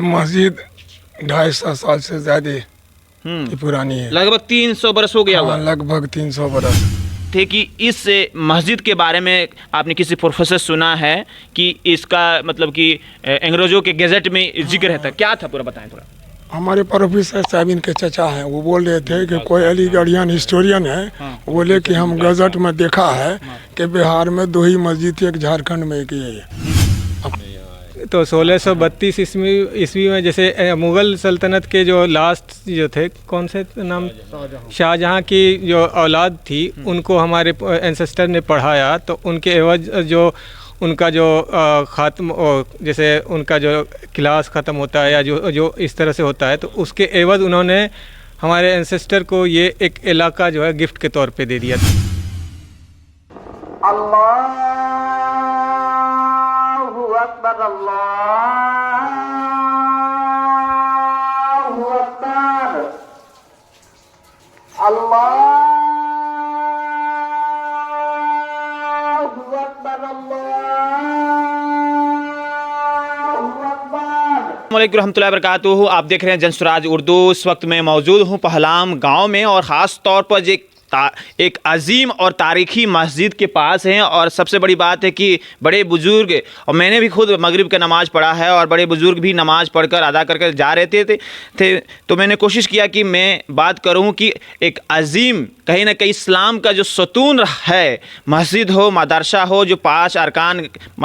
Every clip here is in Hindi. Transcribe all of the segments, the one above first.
मस्जिद 250 साल से ज्यादा की पुरानी है। लगभग 300 बरस हो गया हुआ। लगभग 300 बरस थे कि इस मस्जिद के बारे में आपने किसी प्रोफेसर सुना है कि इसका मतलब कि अंग्रेजों के गैजेट में जिक्र रहता, क्या था पूरा बताएं थोड़ा। हमारे प्रोफेसर साहब इनके चचा हैं, वो बोल रहे थे कि कोई अलीगढ़ियन हिस्टोरियन है, बोले कि हम गजट में देखा है कि बिहार में 2 ही मस्जिद थी, एक झारखंड में एक ये है। तो 1632 ईस्वी में जैसे मुग़ल सल्तनत के जो लास्ट जो थे, कौन से नाम, शाहजहाँ की जो औलाद थी, उनको हमारे एंसेस्टर ने पढ़ाया, तो उनके एवज जो उनका जो ख़त्म, जैसे उनका जो क्लास ख़त्म होता है या जो इस तरह से होता है, तो उसके एवज उन्होंने हमारे एंसेस्टर को ये एक इलाका जो है गिफ्ट के तौर पे दे दिया था। अल्लाहु अकबर, अल्लाहु अकबर, अल्लाहु अकबर, अल्लाहु अकबर। अस्सलामुअलैकुम रहमतुल्लाहि व बरकातुहू। आप देख रहे हैं जनसुराज उर्दू। इस वक्त मैं मौजूद हूँ पहलाम गांव में और ख़ास तौर पर एक अजीम और तारीख़ी मस्जिद के पास हैं। और सबसे बड़ी बात है कि बड़े बुज़ुर्ग, और मैंने भी खुद मगरिब का नमाज़ पढ़ा है, और बड़े बुज़ुर्ग भी नमाज़ पढ़कर अदा करके जा रहे थे तो मैंने कोशिश किया कि मैं बात करूं कि एक अजीम, कहीं ना कहीं इस्लाम का जो सतून है, मस्जिद हो, मदरसा हो, जो 5 अरकान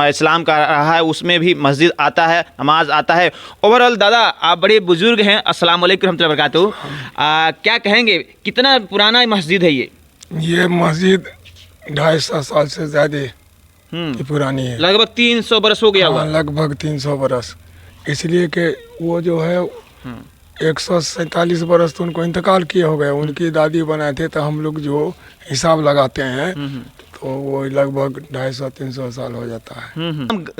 इस्लाम का रहा है, उसमें भी मस्जिद आता है, नमाज आता है। ओवरऑल दादा, आप बड़े बुज़ुर्ग हैं, अस्सलाम वालेकुम रहमतुल्लाहि व बरकातुहू। क्या कहेंगे, कितना पुराना मस्जिद है ये मस्जिद 250 साल से ज्यादा की पुरानी है। लगभग 300 बरस हो गया हुआ। लगभग 300 बरस, इसलिए कि वो जो है 147 बरस तो उनको इंतकाल किए हो गए, उनकी दादी बनाए थे, तो हम लोग जो हिसाब लगाते हैं तो वो लगभग 250-300 साल हो जाता है।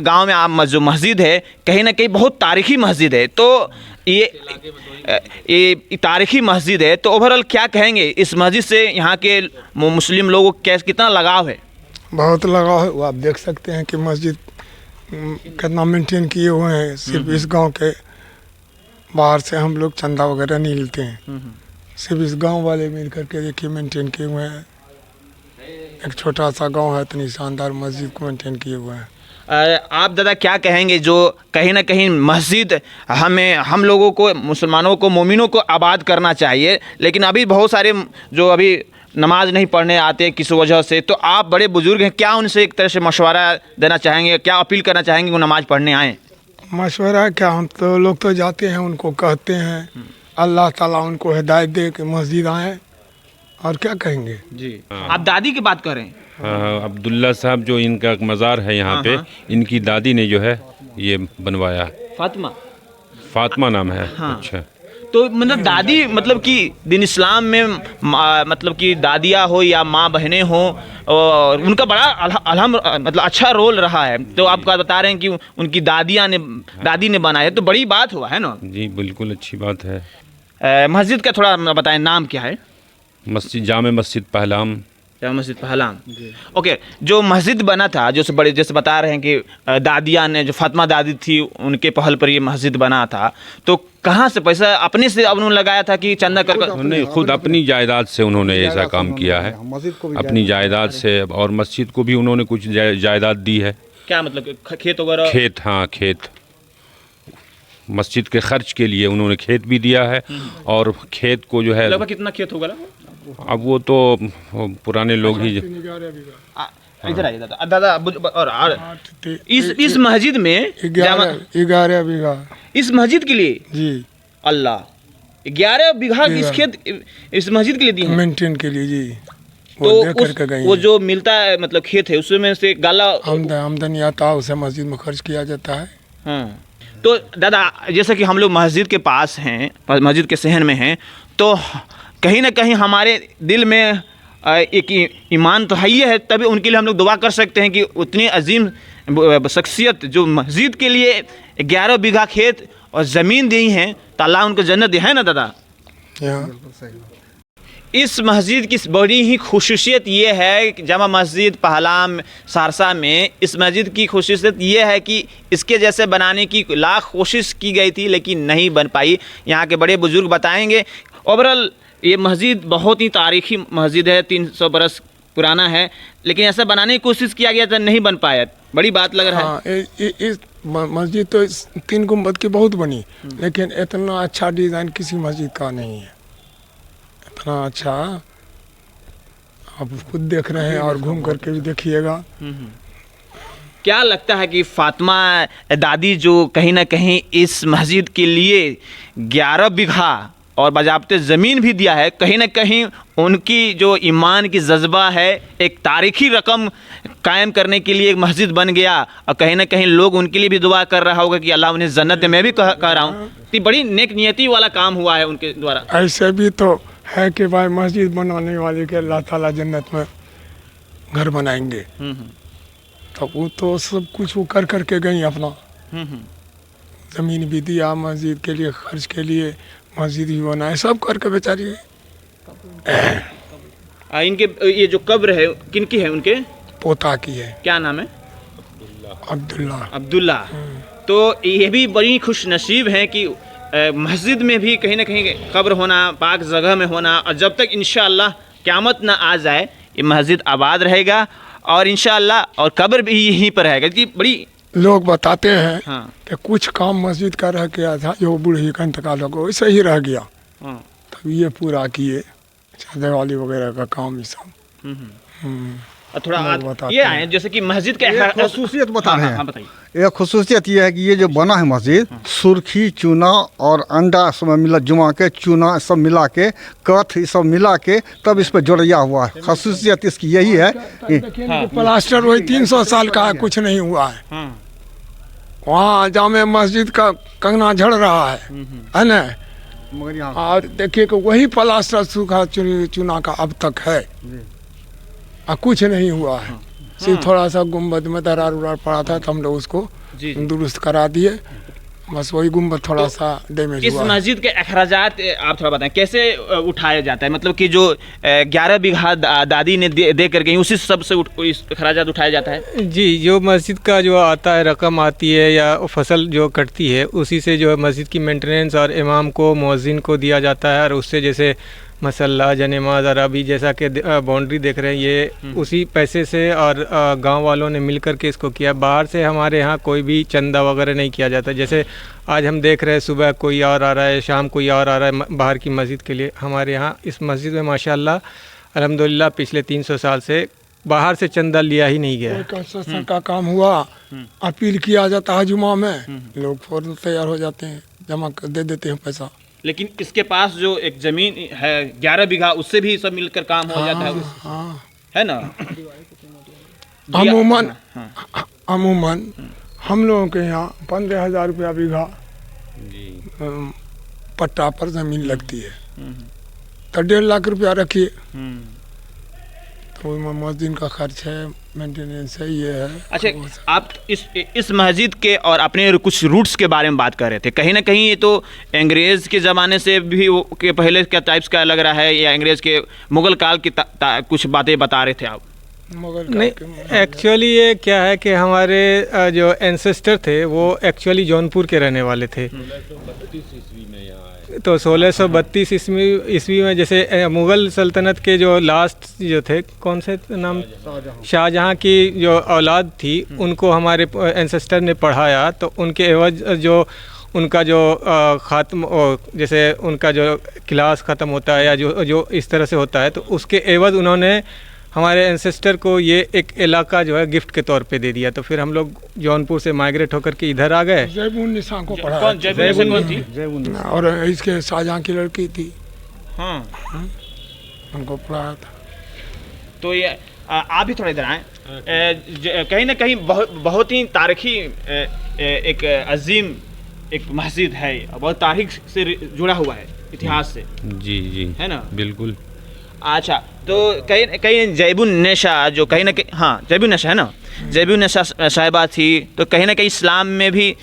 गांव में आप जो मस्जिद है, कहीं ना कहीं बहुत तारीखी मस्जिद है, तो ये तारीखी मस्जिद है, तो ओवरऑल क्या कहेंगे इस मस्जिद से? यहाँ के मुस्लिम लोगों को कितना लगाव है? बहुत लगाव है। वो आप देख सकते हैं कि मस्जिद कितना मेंटेन किए हुए हैं। सिर्फ इस गांव के, बाहर से हम लोग चंदा वगैरह नहीं लेते हैं, सिर्फ इस गांव वाले मिल करके देखिए मेंटेन किए हुए हैं। एक छोटा सा गांव है, इतनी शानदार मस्जिद को मेंटेन किए हुए हैं। आप दादा क्या कहेंगे, जो कहीं ना कहीं मस्जिद हम लोगों को, मुसलमानों को, मोमिनों को आबाद करना चाहिए, लेकिन अभी बहुत सारे जो अभी नमाज नहीं पढ़ने आते किसी वजह से, तो आप बड़े बुजुर्ग हैं, क्या उनसे एक तरह से मशवरा देना चाहेंगे, क्या अपील करना चाहेंगे वो नमाज पढ़ने आएँ? मशवरा क्या, हम तो लोग तो जाते हैं, उनको कहते हैं, अल्लाह ताला उनको हिदायत दे कि मस्जिद आएँ, और क्या कहेंगे जी। आप दादी की बात करें? हाँ, अब्दुल्ला साहब जो इनका मज़ार है यहाँ पे, इनकी दादी ने जो है ये बनवाया। फातिमा नाम है। हाँ। अच्छा, तो मतलब दादी, मतलब कि दिन इस्लाम में मतलब कि दादियाँ हो या माँ बहनें हो, और उनका बड़ा मतलब अच्छा रोल रहा है। तो आप बता रहे हैं कि उनकी दादी ने बनाया, तो बड़ी बात हुआ है ना? जी बिल्कुल, अच्छी बात है। मस्जिद का थोड़ा बताएं, नाम क्या है? मस्जिद जामे मस्जिद पहलाम। मस्जिद पहलाम। ओके, जो मस्जिद बना था, जैसे बता रहे हैं कि दादियाँ ने, जो फातिमा दादी थी, उनके पहल पर ये मस्जिद बना था, तो कहाँ से पैसा अपने से उन्होंने लगाया था कि चंदा कर? नहीं, खुद अपनी जायदाद से उन्होंने ऐसा काम किया है, अपनी जायदाद से। और मस्जिद को भी उन्होंने कुछ जायदाद दी है। क्या मतलब, खेत वगैरह? खेत, हाँ खेत, मस्जिद के खर्च के लिए उन्होंने खेत भी दिया है। और खेत को जो है, लगभग कितना खेत होगा? अब वो तो पुराने लोग ही। इधर आइए दादा। और इस मस्जिद में 11 बीघा इस मस्जिद के लिए जी। अल्लाह, 11 बीघा इस खेत इस मस्जिद के लिए दी है, मेंटेन के लिए जी। तो वो जो मिलता है मतलब खेत है, उसमें से गाला आमदनी आता है, उसे मस्जिद में खर्च किया जाता है। हाँ। तो दादा, जैसे कि हम लोग मस्जिद के पास हैं, मस्जिद के शहर में हैं, तो कहीं ना कहीं हमारे दिल में एक ईमान तो है, तभी उनके लिए हम लोग दुआ कर सकते हैं कि उतनी अजीम शख्सियत जो मस्जिद के लिए 11 बीघा खेत और ज़मीन दी हैं, तो अल्लाह उनको जन्नत दी है ना दादा? इस मस्जिद की बड़ी ही खुसूसियत ये है कि जामा मस्जिद पहलाम सहरसा में इस मस्जिद की खुसूसियत ये है कि इसके जैसे बनाने की लाख कोशिश की गई थी लेकिन नहीं बन पाई। यहाँ के बड़े बुजुर्ग बताएंगे। ओवरऑल ये मस्जिद बहुत ही तारीखी मस्जिद है, 300 बरस पुराना है, लेकिन ऐसा बनाने की कोशिश किया गया था, नहीं बन पाया। बड़ी बात लग रहा है। हाँ, इस मस्जिद तो 3 गुंबद की बहुत बनी, लेकिन इतना अच्छा डिज़ाइन किसी मस्जिद का नहीं है। इतना अच्छा आप खुद देख रहे हैं और घूम करके भी देखिएगा। क्या लगता है कि फातिमा दादी जो कहीं ना कहीं इस मस्जिद के लिए 11 बीघा और बाज़ाब्ते ज़मीन भी दिया है, कहीं ना कहीं उनकी जो ईमान की जज्बा है, एक तारीखी रकम कायम करने के लिए एक मस्जिद बन गया, और कहीं ना कहीं लोग उनके लिए भी दुआ कर रहा होगा कि अल्लाह उन्हें जन्नत में भी कह रहा हूँ। तो बड़ी नेक नियति वाला काम हुआ है उनके द्वारा। ऐसे भी तो है कि भाई मस्जिद बनाने वाले के अल्लाह ताला जन्नत में घर बनाएंगे। तो वो तो सब कुछ वो कर करके गई अपना। ज़मीन भी दिया मस्जिद के लिए, खर्च के लिए मस्जिद भी बनाए, सब करके बेचारी। इनके ये जो कब्र है किनकी है? उनके पोता की है। क्या नाम है? अब्दुल्ला। तो ये भी बड़ी खुश नसीब हैं कि मस्जिद में भी कहीं ना कहीं कब्र होना, पाक जगह में होना, और जब तक इंशाअल्लाह क़यामत ना आ जाए ये मस्जिद आबाद रहेगा और इंशाअल्लाह और कब्र भी यहीं पर रहेगा। कि बड़ी लोग बताते हैं हाँ। कि कुछ काम मस्जिद का रह गया था, जो बूढ़ी का इंतकाल हो गया वैसे ही रह गया। तब ये पूरा किए दिवाली वगैरह का काम ये सब। और थोड़ा लोग बताते ये हैं। आए जैसे कि मस्जिद के एक खसूसियत बता रहे हैं। हाँ, बताइए। एक खसूसियत ये है कि ये जो बना है मस्जिद, सुर्खी, चूना और अंडा सब मिला, जुमा के चूना सब मिला के, कथ ये सब मिला के तब इस पर जोड़िया हुआ है। खसूसियत इसकी यही है कि प्लास्टर वही 300 साल का है, कुछ नहीं हुआ है। वहाँ जामे मस्जिद का कंगना झड़ रहा है ना। मगर यहाँ और देखिए कि वही प्लास्टर सूखा चूना का अब तक है, और कुछ नहीं हुआ है। सिर्फ थोड़ा सा गुम्बद में दरार उरार पड़ा था, तो हम लोग उसको दुरुस्त करा दिए। बस वही गुम्बद थोड़ा सा डैमेज इस हुआ है। मस्जिद के अखराजात आप थोड़ा बताएं कैसे उठाया जाता है? मतलब कि जो 11 बीघा दादी ने दे कर गई, उसी सब से इस अखराजात उठाया जाता है? जी, जो मस्जिद का जो आता है रकम आती है या फसल जो कटती है, उसी से जो है मस्जिद की मेंटेनेंस और इमाम को, मुअज्जिन को दिया जाता है। और उससे जैसे मसल्ला, जनेमाज और अभी जैसा कि बाउंड्री देख रहे हैं, ये उसी पैसे से और गांव वालों ने मिल कर के इसको किया। बाहर से हमारे यहाँ कोई भी चंदा वगैरह नहीं किया जाता। जैसे आज हम देख रहे हैं सुबह कोई और आ रहा है, शाम कोई और आ रहा है बाहर की मस्जिद के लिए। हमारे यहाँ इस मस्जिद में माशाल्लाह अल्हम्दुलिल्लाह पिछले 300 साल से बाहर से चंदा लिया ही नहीं गया है। कंस्ट्रक्शन का काम हुआ, अपील किया जाता है जुमा में, लोग फौरन तैयार हो जाते हैं, जमा कर दे देते हैं पैसा। लेकिन इसके पास जो एक जमीन है 11 बीघा, उससे भी सब मिलकर काम हो जाता है, हाँ। है ना? अमूमन हम लोगों के यहाँ 15,000 रुपया बीघा पट्टा पर ज़मीन लगती है। तो 1.5 लाख रुपया रखिए, तो मस्जिद का खर्च है, मेंटेनेंस है, ये है। अच्छा, आप इस मस्जिद के और अपने कुछ रूट्स के बारे में बात कर रहे थे। कहीं ना कहीं ये तो अंग्रेज़ के ज़माने से भी के पहले क्या टाइप्स का लग रहा है, या अंग्रेज़ के मुग़ल काल की कुछ बातें बता रहे थे आप? नहीं, एक्चुअली ये क्या है कि हमारे जो एंसेस्टर थे वो एक्चुअली जौनपुर के रहने वाले थे। तो 1632 ईस्वी में जैसे मुग़ल सल्तनत के जो लास्ट जो थे, कौन से नाम, शाहजहाँ की जो औलाद थी, उनको हमारे एंसेस्टर ने पढ़ाया। तो उनके एवज जो उनका जो ख़त्म, जैसे उनका जो क्लास ख़त्म होता है या जो इस तरह से होता है, तो उसके एवज उन्होंने हमारे एंसेस्टर को ये एक इलाका जो है गिफ्ट के तौर पे दे दिया। तो फिर हम लोग जौनपुर से माइग्रेट होकर के इधर आ गए। जैबुन्निसा को पढ़ा, और इसके शाहजहाँ की लड़की थी, हाँ, उनको पढ़ाया था। तो ये आप भी थोड़ा इधर आएँ। कहीं ना कहीं बहुत ही तारीखी एक अजीम एक मस्जिद है, बहुत तारीख से जुड़ा हुआ है, इतिहास से। जी है ना? बिल्कुल। अच्छा, तो कहीं जैबुन्निसा जो कहीं ना कहीं, हाँ जैबुन्निसा है ना, जैबुन्निसा साहिबा थी, तो कहीं ना कहीं इस्लाम में भी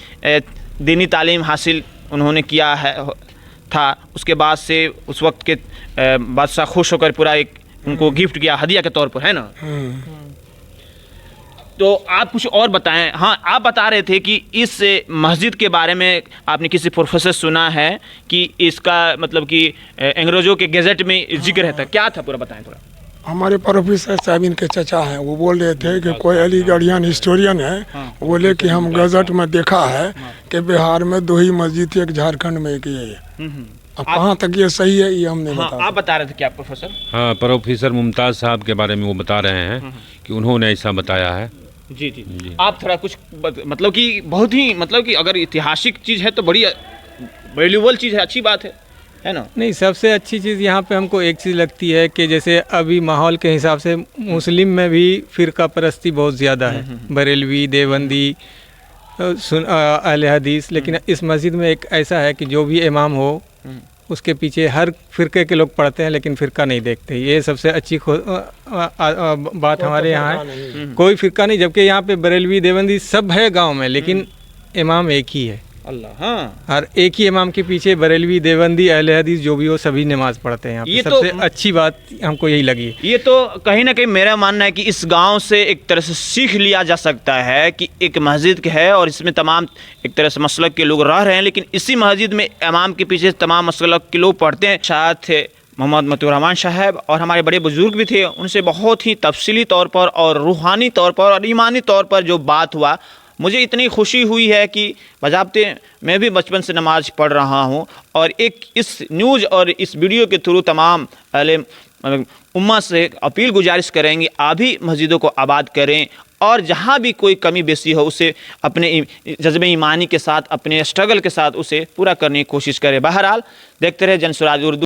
दीनी तालीम हासिल उन्होंने किया है। था, उसके बाद से उस वक्त के बादशाह खुश होकर पूरा एक उनको गिफ्ट किया हदिया के तौर पर, है ना। तो आप कुछ और बताएं। हाँ, आप बता रहे थे कि इस मस्जिद के बारे में आपने किसी प्रोफेसर सुना है कि इसका मतलब कि अंग्रेजों के गैजेट में जिक्र है था, क्या था पूरा बताएं थोड़ा। हमारे प्रोफेसर साहब इनके चचा हैं, वो बोल रहे थे कि कोई अलीगढ़ियन हिस्टोरियन है, बोले कि हम गजट में देखा है कि बिहार में 2 ही मस्जिद थी, एक झारखंड में एक ये है। अब कहाँ तक ये सही है ये हमने हाँ, बता। आप बता रहे थे क्या प्रोफेसर? हाँ, प्रोफेसर मुमताज़ साहब के बारे में वो बता रहे हैं कि उन्होंने ऐसा बताया है। जी जी, आप थोड़ा कुछ मतलब कि बहुत ही मतलब कि अगर ऐतिहासिक चीज़ है तो बड़ी वैल्यूबल चीज़ है, अच्छी बात है ना। नहीं, सबसे अच्छी चीज़ यहाँ पे हमको एक चीज़ लगती है कि जैसे अभी माहौल के हिसाब से मुस्लिम में भी फ़िरका परस्ती बहुत ज़्यादा है, बरेलवी, देवबंदी, अहले हदीस, लेकिन इस मस्जिद में एक ऐसा है कि जो भी इमाम हो उसके पीछे हर फ़िरके के लोग पढ़ते हैं लेकिन फ़िरका नहीं देखते। ये सबसे अच्छी बात हमारे यहाँ है, कोई फ़िरका नहीं, जबकि यहाँ पे बरेलवी, देवबंदी सब है गांव में, लेकिन इमाम एक ही है। अल्लाह, हाँ, और एक ही इमाम के पीछे बरेलवी, देवबंदी, अहले हदीस जो भी हो सभी नमाज पढ़ते हैं यहाँ पे। ये सबसे तो अच्छी बात हमको यही लगी। ये तो कहीं ना कहीं मेरा मानना है कि इस गांव से एक तरह से सीख लिया जा सकता है कि एक मस्जिद है और इसमें तमाम एक तरह से मसलक के लोग रह रहे हैं, लेकिन इसी मस्जिद में इमाम के पीछे तमाम मसलक के लोग पढ़ते हैं। शायद थे मोहम्मद मतीउर रहमान साहब और हमारे बड़े बुजुर्ग भी थे, उनसे बहुत ही तफसीली तौर पर और रूहानी तौर पर और ईमानी तौर पर जो बात हुआ, मुझे इतनी खुशी हुई है कि बजाबते मैं भी बचपन से नमाज पढ़ रहा हूँ। और एक इस न्यूज़ और इस वीडियो के थ्रू तमाम अहले उम्मा से अपील गुजारिश करेंगे, आप भी मस्जिदों को आबाद करें और जहाँ भी कोई कमी बेसी हो उसे अपने जज्बे ईमानी के साथ, अपने स्ट्रगल के साथ उसे पूरा करने की कोशिश करें। बहरहाल देखते रहे जनसुराज उर्दू।